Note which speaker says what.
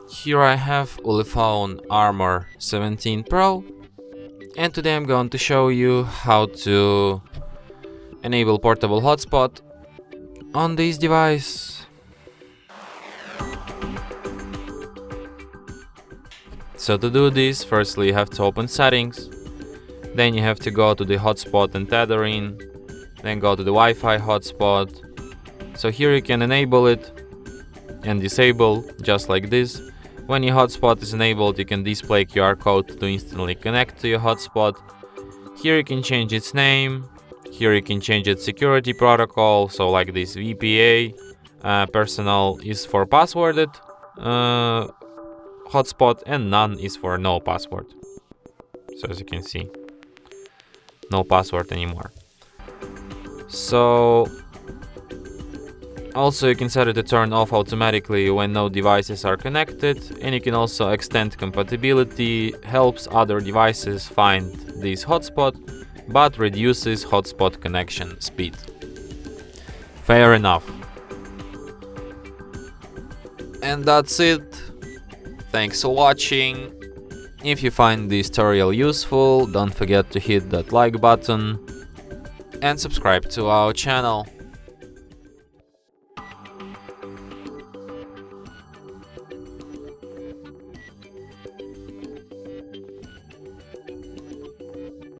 Speaker 1: Here I have ULEFONE Armor 17 Pro, and today I'm going to show you how to enable portable hotspot on this device. So to do this, firstly you have to open settings, then you have to go to the hotspot and tethering, then go to the Wi-Fi hotspot. So here you can enable it and disable just like this. When your hotspot is enabled, you can display QR code to instantly connect to your hotspot. Here you can change its name. Here you can change its security protocol. So like this VPA, personal is for passworded hotspot, and none is for no password. So as you can see, no password anymore. So also you can set it to turn off automatically when no devices are connected, and you can also extend compatibility, helps other devices find this hotspot, but reduces hotspot connection speed. Fair enough. And that's it. Thanks for watching. If you find this tutorial useful, don't forget to hit that like button and subscribe to our channel.